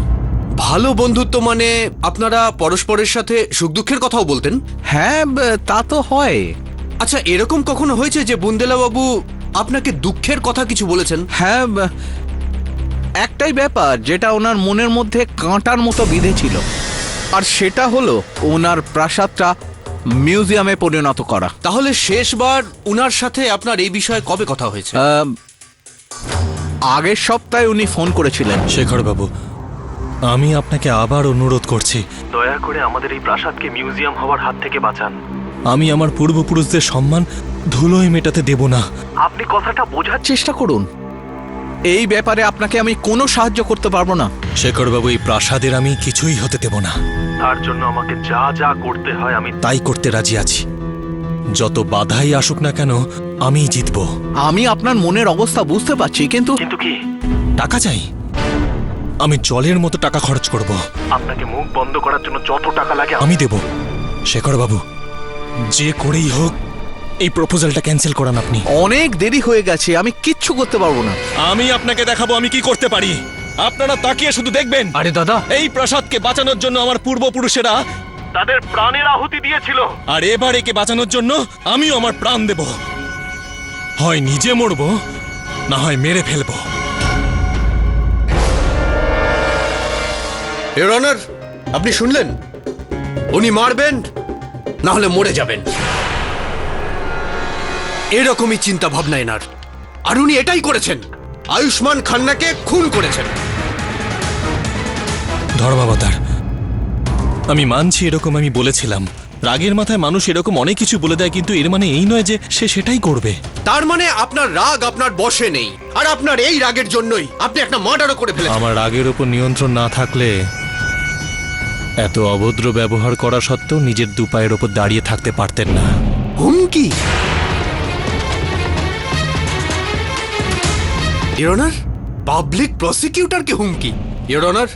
ভালো বন্ধুত্ব মানে আপনারা পরস্পরের সাথে সুখ দুঃখের কথাও বলতেন? হ্যাঁ, তা তো হয়। আচ্ছা, এরকম কখনো হয়েছে যে বুন্দেলা বাবু আপনাকে দুঃখের কথা কিছু বলেছেন? হ্যাঁ, একটাই ব্যাপার যেটা ওনার মনের মধ্যে কাঁটার মতো বিঁধেছিল, আর সেটা হলো ওনার প্রাসাদটা মিউজিয়ামে পরিণত করা। তাহলে শেষবার উনার সাথে আপনার এই বিষয়ে কবে কথা হয়েছে? আগের সপ্তাহে উনি ফোন করেছিলেন। শেখর বাবু, আমি আপনাকে আবার অনুরোধ করছি, দয়া করে আমাদের এই প্রাসাদকে মিউজিয়াম হওয়ার হাত থেকে বাঁচান। আমি আমার পূর্বপুরুষদের সম্মান ধুলোয় মেটাতে দেব না। আপনি কথাটা বোঝার চেষ্টা করুন। এই ব্যাপারে আপনাকে আমি কোনো সাহায্য করতে পারবো না। শেখর বাবু, এই প্রাসাদের আমি কিছুই হতে দেব না। তার জন্য আমাকে যা যা করতে হয় আমি তাই করতে রাজি আছি। যত বাধাই আসুক না কেন, আমিই জিতব। আমি আপনার মনের অবস্থা বুঝতে পারছি, কিন্তু কিন্তু কি টাকা চাই। আমি জলের মতো টাকা খরচ করব। আপনাকে মুখ বন্ধ করার জন্য যত টাকা লাগে আমি দেব। শেখর বাবু, যে করেই হোক এই প্রপোজালটা ক্যান্সেল করান আপনি। অনেক দেরি হয়ে গেছে, আমি কিচ্ছু করতে পারবো না। আমি আপনাকে দেখাবো আমি কি করতে পারি। আপনারা তাকিয়ে শুধু দেখবেন। আরে দাদা, এই প্রাসাদকে বাঁচানোর জন্য আমার পূর্বপুরুষেরা তাদের প্রাণের আহুতি দিয়েছিল। আর এবার একে বাঁচানোর জন্য আমিও আমার প্রাণ দেব। হয় নিজে মরবো, না হয় মেরে ফেলবো। ইওর অনার, আপনি শুনলেন? উনি মারবেন, না হলে মরে যাবেন। এরকমই চিন্তা ভাবনা এনার। আর উনি এটাই করেছেন, আয়ুষ্মান খান্নাকে খুন করেছেন। ধর্মাবতার, আমি মানছি এরকম আমি বলেছিলাম। রাগের মাথায় মানুষ এরকম অনেক কিছু বলে দেয়, কিন্তু এর মানে এই নয় যে সে সেটাই করবে। তার মানে আপনার রাগ আপনার বশে নেই, আর আপনার এই রাগের জন্যই আপনি একটা মার্ডারও করে ফেলেছেন। আমার রাগের উপর নিয়ন্ত্রণ না থাকলে এত অভদ্র ব্যবহার করা সত্ত্বেও নিজের দু পায়ের ওপর দাঁড়িয়ে থাকতে পারতেন না। হুমকি? ইওর অনার, পাবলিক প্রসিকিউটরকে হুমকি? ইওর অনার,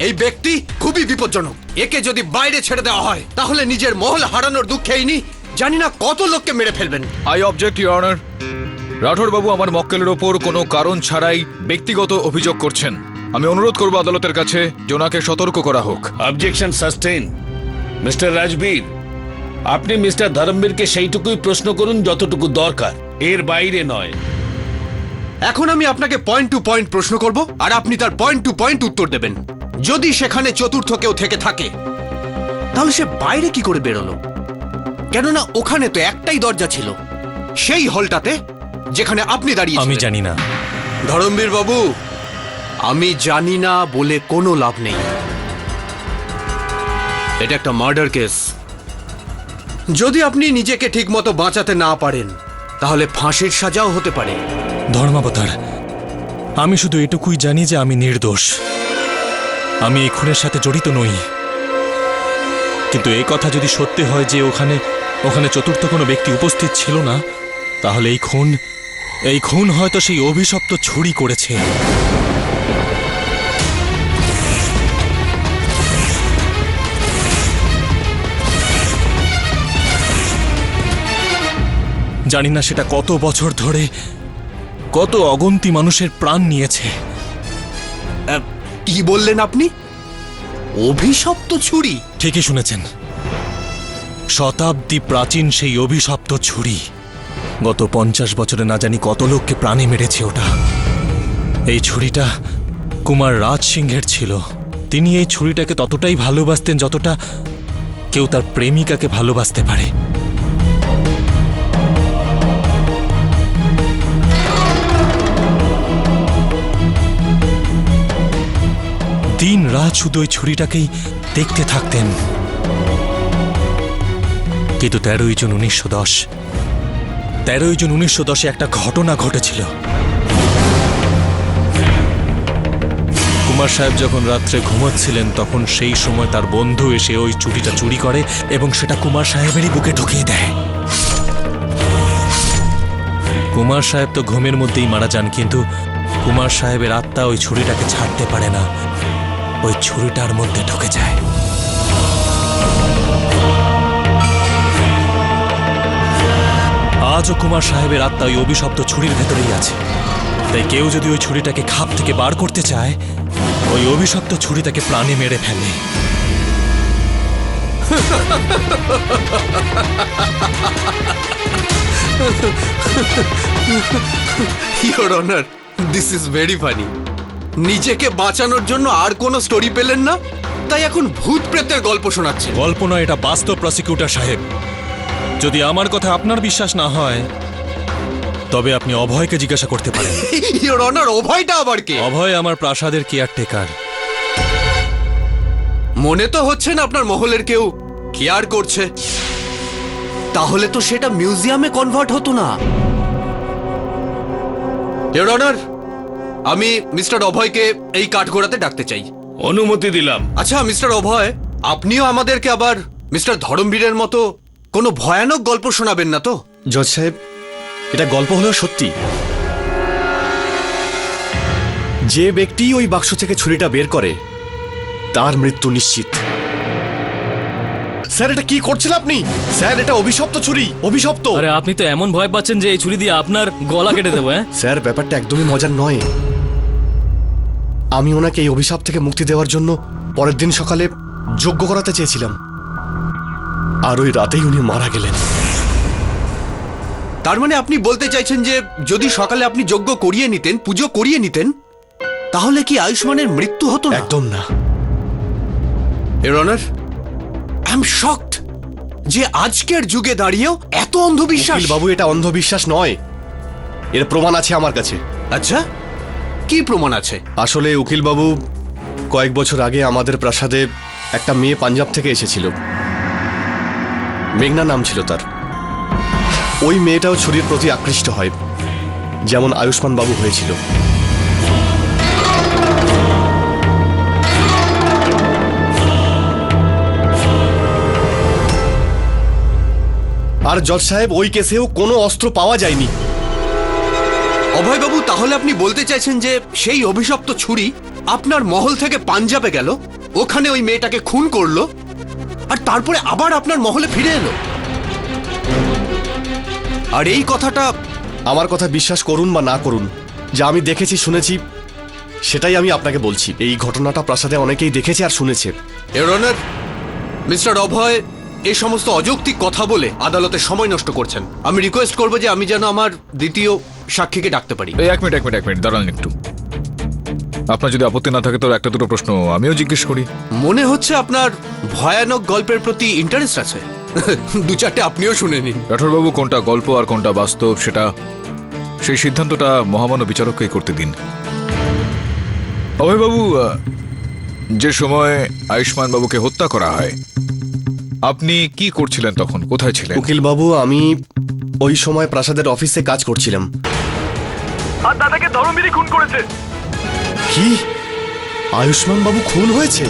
এই ব্যক্তি খুবই বিপজ্জনক। একে যদি বাইরে ছেড়ে দেওয়া হয় তাহলে নিজের মহল হারানোর দুঃখে ইনি জানি না কত লোককে মেরে ফেলবেন। I object your honour. Rathore বাবু আমার মক্কেলের ওপর কোনো কারণ ছাড়াই ব্যক্তিগত অভিযোগ করছেন। আমি অনুরোধ করব আদালতের কাছে যে ওনাকে সতর্ক করা হোক। Objection sustain. মিস্টার রাজবীর, আপনি মিস্টার ধর্মবীরকে সেইটুকুই প্রশ্ন করুন যতটুকু দরকার, এর বাইরে নয়। এখন আমি আপনাকে পয়েন্ট টু পয়েন্ট প্রশ্ন করব, আর আপনি তার পয়েন্ট টু পয়েন্ট উত্তর দেবেন। যদি সেখানে চতুর্থ কেউ থেকে থাকে তাহলে সে বাইরে কি করে বেরোলো? কেননা ওখানে তো একটাই দরজা ছিল, সেই হলটাতে যেখানে আপনি দাঁড়িয়ে। আমি জানি না। ধরমবীর বাবু, আমি জানি না বলে কোনো লাভ নেই। এটা একটা মার্ডার কেস। যদি আপনি নিজেকে ঠিকমতো বাঁচাতে না পারেন তাহলে ফাঁসির সাজাও হতে পারে। ধর্মাবতার, আমি শুধু এটুকুই জানি যে আমি নির্দোষ। আমি এই খুনের সাথে জড়িত নই। কিন্তু এই কথা যদি সত্যি হয় যে ওখানে চতুর্থ কোনো ব্যক্তি উপস্থিত ছিল না, তাহলে এই খুন হয়তো সেই অভিশপ্ত ছুরি করেছে। জানি না সেটা কত বছর ধরে কত অগন্তি মানুষের প্রাণ নিয়েছে। কি বললেন আপনি? অভিশপ্ত ছুরি? ঠিকই শুনেছেন, শতাব্দী প্রাচীন সেই অভিশপ্ত ছুরি। গত 50 বছরে না জানি কত লোককে প্রাণে মেরেছে ওটা। এই ছুরিটা কুমার রাজ সিংহের ছিল। তিনি এই ছুরিটাকে ততটাই ভালোবাসতেন যতটা কেউ তার প্রেমিকাকে ভালোবাসতে পারে। দিন রাত শুধু ওই ছুরিটাকেই দেখতে থাকতেন। কিন্তু 13ই জুন 1910 একটা ঘটনা ঘটেছিল। কুমার সাহেব যখন রাত্রে ঘুমাচ্ছিলেন তখন সেই সময় তার বন্ধু এসে ওই ছুরিটা চুরি করে এবং সেটা কুমার সাহেবেরই বুকে ঢুকিয়ে দেয়। কুমার সাহেব তো ঘুমের মধ্যেই মারা যান, কিন্তু কুমার সাহেবের আত্মা ওই ছুরিটাকে ছাড়তে পারে না, ওই ছুরিটার মধ্যে ঢুকে যায়। আজও কুমার সাহেবের আত্মা ওই অভিশপ্ত ছুরির ভেতরেই আছে। তাই কেউ যদি ওই ছুরিটাকে খাপ থেকে বার করতে চায়, ওই অভিশপ্ত ছুরি তাকে প্রাণে মেরে ফেলে। Your honour, this is very funny. নিজেকে বাঁচানোর জন্য আর কোনো স্টোরি পেলেন না, তাই এখন ভূত প্রেতের গল্প শোনাচ্ছে। গল্প নয়, এটা বাস্তব প্রসিকিউটর সাহেব। যদি আমার কথা আপনার বিশ্বাস না হয় তবে আপনি অভয়কে জিজ্ঞাসা করতে পারেন। ইওর অনার, অভয়টা আবার কে? অভয় আমার প্রাসাদের কেয়ারটেকার। মনে তো হচ্ছে না আপনার মহলের কেউ কেয়ার করছে। তাহলে তো সেটা মিউজিয়ামে কনভার্ট হতো না। ইওর অনার, আমি মিস্টার অভয়কে এই কাঠগোড়াতে ডাকতে চাই। অনুমতি দিলাম। আচ্ছা মিস্টার অভয়, আপনিও আমাদেরকে আবার মিস্টার ধরমবীরের মতো কোনো ভয়ানক গল্প শোনাবেন না তো? জজ সাহেব, এটা গল্প হলেও সত্যি। যে ব্যক্তি ওই বাক্স থেকে ছুরিটা বের করে তার মৃত্যু নিশ্চিত। স্যার এটা কি করছেন আপনি? স্যার এটা অভিশপ্ত ছুরি, অভিশপ্ত। আরে আপনি তো এমন ভয় পাচ্ছেন যে এই ছুরি দিয়ে আপনার গলা কেটে দেবো, হ্যাঁ? স্যার ব্যাপারটা একদমই মজার নয়। আমি ওনাকে এই অভিশাপ থেকে মুক্তি দেওয়ার জন্য পরের দিন সকালে যজ্ঞ করাতে চেয়েছিলাম, আর ওই রাতেই উনি মারা গেলেন। তার মানে আপনি বলতে চাইছেন যে যদি সকালে আপনি যজ্ঞ করিয়ে নিতেন, পুজো করিয়ে নিতেন, তাহলে কি আয়ুষ্মানের মৃত্যু হতো না? একদম না। Your honour, I am shocked যে আজকের যুগে দাঁড়িয়েও এত অন্ধবিশ্বাস। উকিল বাবু, এটা অন্ধবিশ্বাস নয়, এর প্রমাণ আছে আমার কাছে। আচ্ছা, কি প্রমাণ আছে? আসলে উকিল বাবু, কয়েক বছর আগে আমাদের প্রাসাদে একটা মেয়ে পাঞ্জাব থেকে এসেছিল, মেঘনা নাম ছিল তার। ওই মেয়েটাও ছুরির প্রতি আকৃষ্ট হয়, যেমন আয়ুষ্মান বাবু হয়েছিল। আর জজ সাহেব, ওই কেসেও কোনো অস্ত্র পাওয়া যায়নি। অভয়বাবু, তাহলে আপনি বলতে চাইছেন যে সেই অভিশপ্ত ছুরি আপনার মহল থেকে পাঞ্জাবে গেল, ওখানে ওই মেয়েটাকে খুন করলো, আর তারপরে আবার আপনার মহলে ফিরে এলো? আর এই কথাটা, আমার কথা বিশ্বাস করুন বা না করুন, যা আমি দেখেছি শুনেছি সেটাই আমি আপনাকে বলছি। এই ঘটনাটা প্রাসাদে অনেকেই দেখেছে আর শুনেছে। ইওর অনার, মিস্টার অভয় এই সমস্ত অযৌক্তিক কথা বলে আদালতে সময় নষ্ট করছেন। আমি রিকোয়েস্ট করবো যে আমি যেন আমার দ্বিতীয় সাক্ষীকে ডাকতে পারি। এই এক মিনিট দাঁড়ান একটু। আপনার যদি আপত্তি না থাকে তো একটা দুটো প্রশ্ন আমিও জিজ্ঞেস করি। মনে হচ্ছে আপনার ভয়ানক গল্পের প্রতি ইন্টারেস্ট আছে। দু চারটে আপনিও শুনে নিন। রাঠোরবাবু, কোনটা গল্প আর কোনটা বাস্তব সেই সিদ্ধান্তটা মহামান্য বিচারককেই করতে দিন। অভয়বাবু, যে সময় আয়ুষ্মান বাবুকে হত্যা করা হয়, আপনি কি করছিলেন তখন? কোথায় ছিলেন? উকিল বাবু, আমি ওই সময় প্রাসাদের অফিসে কাজ করছিলাম। আর দাদাকে ধর্মবীরই খুন করেছে। কি? আয়ুষ্মান বাবু খুন হয়েছে?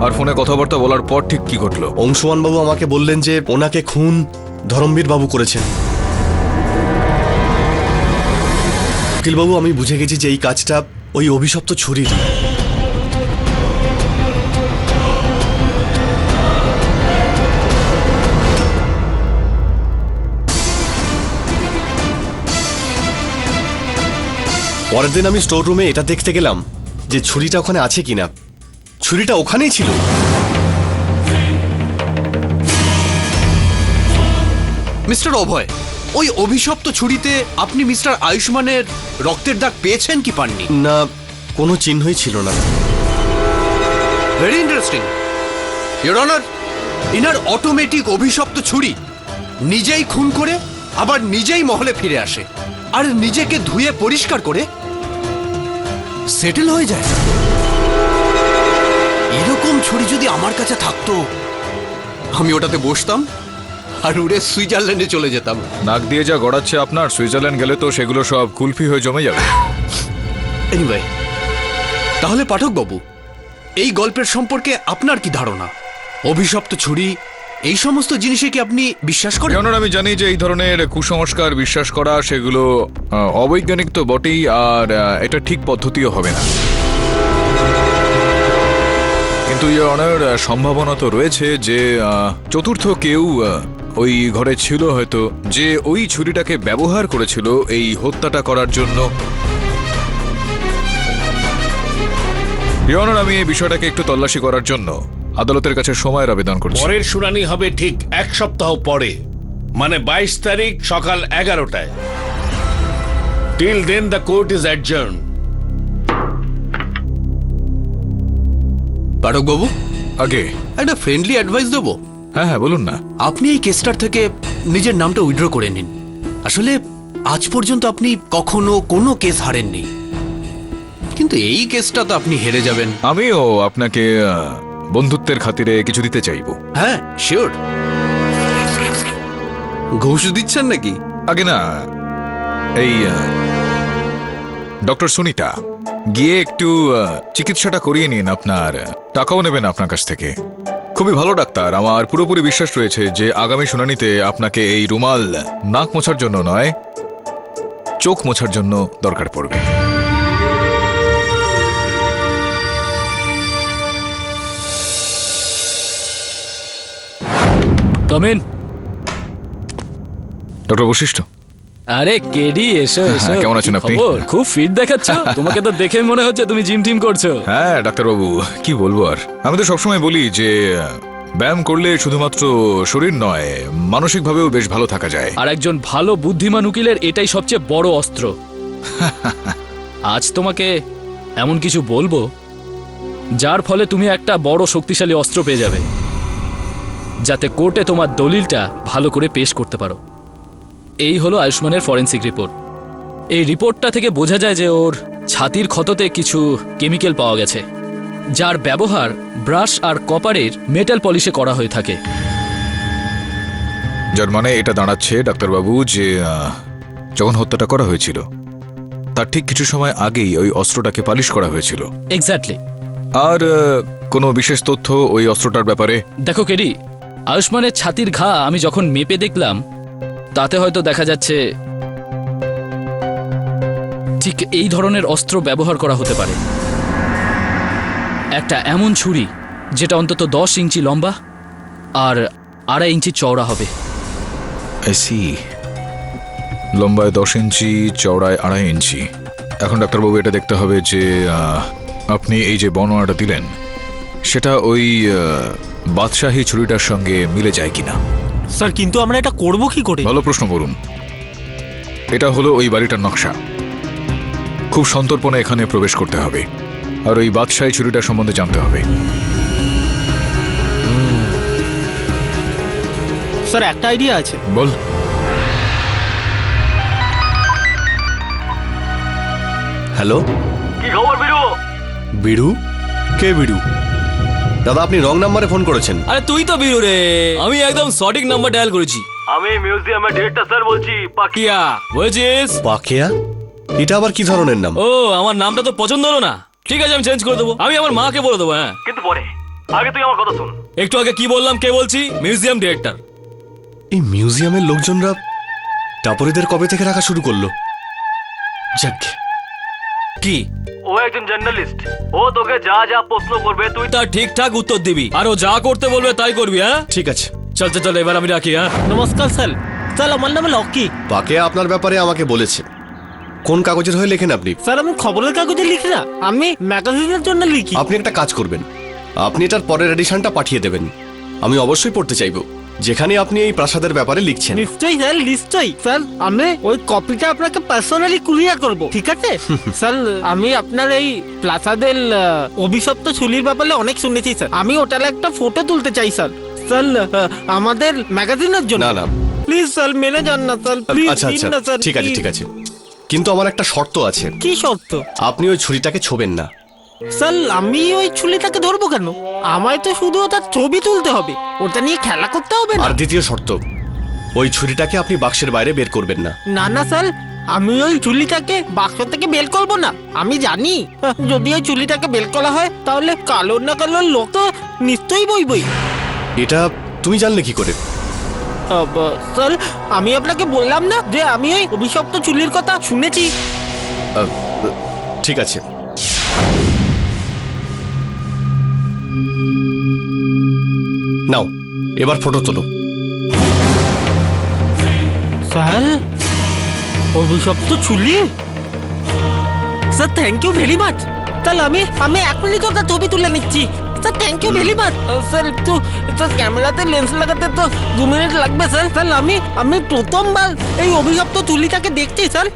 আর ফোনে কথাবার্তা বলার পর ঠিক কি ঘটলো? অংশুমান বাবু আমাকে বললেন যে ওনাকে খুন ধরমবীর বাবু করেছেন। উকিল বাবু, আমি বুঝে গেছি যে এই কাজটা ওই অভিশপ্ত ছুরির। পরের দিন আমি স্টোর রুমে এটা দেখতে গেলাম যে ছুরিটা ওখানে আছে কিনা। ছুরিটা ওখানেই ছিল। মিস্টার অভয়, ওই অভিশপ্ত ছুরিতে আপনি মিস্টার আয়ুষ্মানের রক্তের দাগ পেয়েছেন কি পাননি? না, কোনো চিহ্নই ছিল না। Very interesting. Your honour, inner automatic অভিশপ্ত ছুরি নিজেই খুন করে আবার নিজেই মহলে ফিরে আসে, আর নিজেকে ধুয়ে পরিষ্কার করে সেটেল হয়ে যায়। এরকম ছুরি যদি আমার কাছে থাকতো, আমি ওটাতে বসতাম আর উড়ে সুইজারল্যান্ডে চলে যেতাম। নাক দিয়ে যা গড়াচ্ছে আপনার, সুইজারল্যান্ড গেলে তো সেগুলো সব কুলফি হয়ে জমে যাবে। এনিওয়ে, তাহলে পাঠক বাবু, এই গল্পের সম্পর্কে আপনার কি ধারণা? অভিশপ্ত ছুরি, এই সমস্ত জিনিসে কি আপনি বিশ্বাস করেন? কেননা আমি জানি যে এই ধরনের কুসংস্কার বিশ্বাস করা সেগুলো অবৈজ্ঞানিক তো বটেই, আর এটা ঠিক পদ্ধতিও হবে না। কিন্তু ইওর অনার, সম্ভাবনা তো রয়েছে যে চতুর্থ কেউ ওই ঘরে ছিল হয়তো, যে ওই ছুরিটাকে ব্যবহার করেছিল এই হত্যাটা করার জন্য। ইওর অনার, আমি এই বিষয়টাকে একটু তল্লাশি করার জন্য আদালতের কাছে সময়ের আবেদন করছি। পরের শুনানি হবে ঠিক এক সপ্তাহ পরে, মানে 22 তারিখ সকাল 11টায়। Till then the court is adjourn. Pathak babu, আগে একটা ফ্রেন্ডলি অ্যাডভাইস দেবো। হ্যাঁ বলুন না। আপনি এই কেসটার থেকে নিজের নামটা উইথড্র করে নিন। আসলে আজ পর্যন্ত আপনি কখনো কোনো কেস হারেননি, কিন্তু এই কেসটা তো আপনি হেরে যাবেন। আমিও আপনাকে বন্ধুত্বের খাতিরে কিছু দিতে চাইবো। হ্যাঁ, শিওর। ঘুষ দিচ্ছেন নাকি? আগে না, এই ডক্টর সুনিতা, গিয়ে একটু চিকিৎসাটা করিয়ে নিন। আপনার টাকাও নেবেন আপনার কাছ থেকে। খুবই ভালো ডাক্তার। আমার পুরোপুরি বিশ্বাস রয়েছে যে আগামী শুনানিতে আপনাকে এই রুমাল নাক মোছার জন্য নয়, চোখ মোছার জন্য দরকার পড়বে। কামিন। ডক্টর বশিষ্ঠ, আরে কেডি, এসো এসো। হ্যাঁ, কেমন আছেন কি আপনি? খবর? খুব ফিট দেখাচ্ছ। তোমাকে তো দেখে মনে হচ্ছে তুমি জিম টিম করছো। হ্যাঁ ডাক্তারবাবু, কি বলবো আর, আমি তো সবসময় বলি যে ব্যায়াম করলে শুধুমাত্র শরীর নয়, মানসিকভাবেও বেশ ভালো থাকা যায়। আর একজন ভালো বুদ্ধিমান উকিলের এটাই সবচেয়ে বড় অস্ত্র। আজ তোমাকে এমন কিছু বলবো যার ফলে তুমি একটা বড় শক্তিশালী অস্ত্র পেয়ে যাবে, যাতে কোর্টে তোমার দলিলটা ভালো করে পেশ করতে পারো। এই হলো আয়ুষ্মানের ফরেন্সিক রিপোর্ট। এই রিপোর্টটা থেকে বোঝা যায় যে ওর ছাতির ক্ষততে কিছু কেমিক্যাল পাওয়া গেছে, যার ব্যবহার ব্রাশ আর কপারের মেটাল পলিশে করা হয়ে থাকে। যার মানে এটা দাঁড়াচ্ছে ডাক্তারবাবু যে যখন হত্যাটা করা হয়েছিল তার ঠিক কিছু সময় আগেই ওই অস্ত্রটাকে পালিশ করা হয়েছিল। এক্স্যাক্টলি। আর কোনো বিশেষ তথ্য ওই অস্ত্রটার ব্যাপারে? দেখো কেডি, আয়ুষ্মানের ছাতির ঘা আমি যখন মেপে দেখলাম, তাতে হয়তো দেখা যাচ্ছে ঠিক এই ধরনের অস্ত্র ব্যবহার করা হতে পারে। একটা এমন ছুরি যেটা অন্তত 10 ইঞ্চি লম্বা আর 2.5 ইঞ্চি চওড়া হবে। আই সি, লম্বায় 10 ইঞ্চি, চওড়ায় 2.5 ইঞ্চি। এখন ডাক্তারবাবু এটা দেখতে হবে যে আপনি এই যে বর্ণনাটা দিলেন সেটা ওই বাদশাহী ছুরিটার সঙ্গে মিলে যায় কিনা। স্যার কিন্তু আমরা এটা করব কি করে? ভালো প্রশ্ন করুন। এটা হলো ওই বাড়িটার নকশা। খুব সন্তর্পণে এখানে প্রবেশ করতে হবে আর ওই বাদশাহী ছুরিটা সম্বন্ধে জানতে হবে। স্যার একটা আইডিয়া আছে। বল। হ্যালো, কি খবর বিরু? বিড়ু? কে বিড়ু? দাদা, আপনি রং নাম্বারে ফোন করেছেন। আরে তুই তো বিরু রে, আমি একদম সঠিক নাম্বার ডায়াল করেছি। আমি মিউজিয়ামের ডিরেক্টর স্যার বলছি, কিয়া বলছিস? পাখিয়া? এটা আবার কি ধরনের নাম? ও, আমার নামটা তো পছন্দ হলো না। ঠিক আছে, আমি চেঞ্জ করে দেবো। আমি আমার মাকে বলে দেবো। হ্যাঁ, কিন্তু পরে, আগে তুই আমার কথা শুন। একটু আগে কি বললাম? কে বলছি? Museum director. এই মিউজিয়ামের লোকজনরা টাপরিদের কবে থেকে রাখা শুরু করলো? যাক, কি? ও একজন জার্নালিস্ট। ও তোকে যা যা প্রশ্ন করবে তুই তার ঠিকঠাক উত্তর দিবি, আর ও যা করতে বলবে তাই করবি। হ্যাঁ ঠিক আছে। চল চল চল, এবার আমি রাখি। হ্যাঁ, নমস্কার স্যার। স্যার আমার নাম লকি। পাখিয়া আপনার ব্যাপারে আমাকে বলেছে। কোন কাগজের হয়ে লেখেন আপনি? স্যার আমি খবরের কাগজে লিখি না, আমি ম্যাগাজিনের জন্য লিখি। আপনি একটা কাজ করবেন, আপনি এটার পরের এডিশনটা পাঠিয়ে দেবেন। আমি অবশ্যই পড়তে চাইবো, যেখানে আপনি এই প্রাসাদের ব্যাপারে লিখছেন। নিশ্চয়ই স্যার, নিশ্চয়ই স্যার। আমি ওই কপিটা আপনাকে পার্সোনালি কুরিয়ার করব, ঠিক আছে? স্যার আমি আপনার এই প্রাসাদের অভিশপ্ত চুলির ব্যাপারে অনেক শুনেছি স্যার। আমি ওটার একটা ফটো তুলতে চাই স্যার। স্যার আমাদের ম্যাগাজিনের জন্য। না না, প্লিজ স্যার মেনে যান না স্যার, প্লিজ। আচ্ছা আচ্ছা, ঠিক আছে ঠিক আছে, কিন্তু আমার একটা শর্ত আছে। কি শর্ত? আপনি ওই ছুরিটাকে ছোবেন না। স্যার আমি ওই ছুরিটাকে ধরবো কেন? আমায় তো শুধু ওটার ছবি তুলতে হবে, ওটা নিয়ে খেলা করতে হবে না। আর দ্বিতীয় শর্ত, ওই ছুরিটাকে আপনি বাক্সের বাইরে বের করবেন না। না না স্যার, আমি ওই চুলিটাকে বাক্স থেকে বের করবো না। আমি জানি যদি ওই চুলিটাকে বের করা হয় তাহলে কালোর না কালোর লোক তো নিশ্চয়ই বই। এটা তুমি জানলে কি করে? স্যার আমি আপনাকে বললাম না যে আমি ওই অভিশপ্ত চুলির কথা শুনেছি। ঠিক আছে, নাও এবার ফটো তোলো। স্যার অভিশপ্ত চুলি? Sir thank you very much. তাহলে আমি এখনই তো তার ছবি তুলে নিচ্ছি। Sir thank you very much. Sir একটু ক্যামেরাতে লেন্স লাগাতে তো 2 মিনিট লাগবে স্যার। স্যার আমি প্রথমবার এই অভিশপ্ত চুলিটাকে দেখছি স্যার।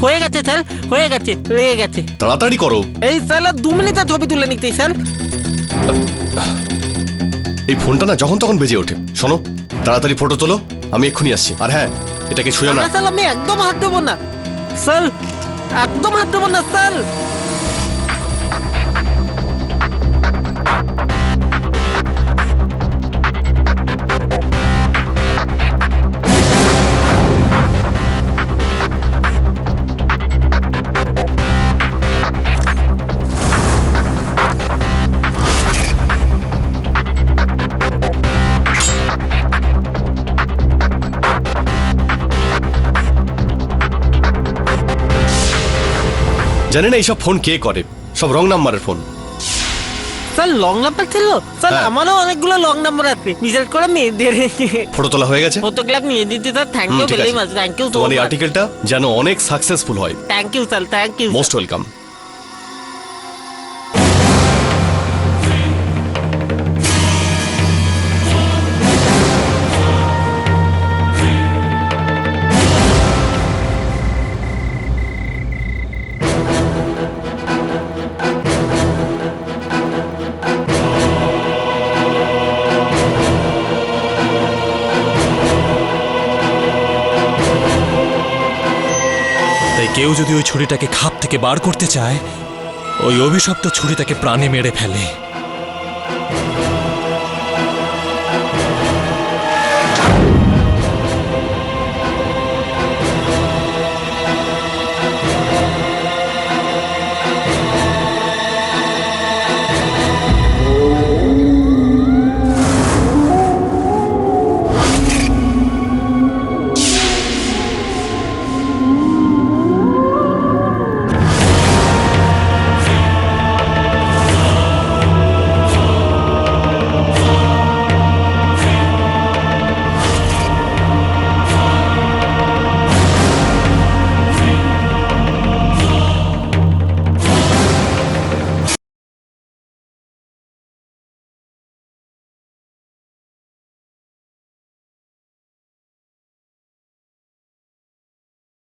হয়ে গেছে স্যার, হয়ে গেছে, লেগে গেছে। তাড়াতাড়ি করো। এই স্যার 2 মিনিটের ছবি তুলে নিচ্ছি স্যার। এই ফোনটা না যখন তখন বেজে ওঠে। শোনো, তাড়াতাড়ি ফটো তোলো, আমি এক্ষুনি আসছি। আর হ্যাঁ, এটাকে ছুঁয়ো না। স্যার আমি একদম হাত দেবো না স্যার, একদম হাত দেবো না স্যার। জানেন এইসব ফোন কে করে? সব রং নাম্বারের ফোন। স্যার লং নাম্বার ছিল স্যার, হ্যাঁ। আমারও অনেকগুলো লং নাম্বার আছে, বিশেষ করে মেয়েদের। ফটো তোলা হয়ে গেছে? ফটোগ্রাফ নিয়ে দিতে স্যার, থ্যাংক ইউ ঠিক ভেরি আছে। মাচ, থ্যাংক ইউ সো তোমার এই মাচ, আর্টিকেলটা যেন অনেক সাকসেসফুল হয়। Thank you sir, thank you. Most welcome. তাই কেউ যদি ওই ছুরিটাকে খাপ থেকে বার করতে চায়, ওই অভিশপ্ত ছুরি তাকে প্রাণে মেরে ফেলে।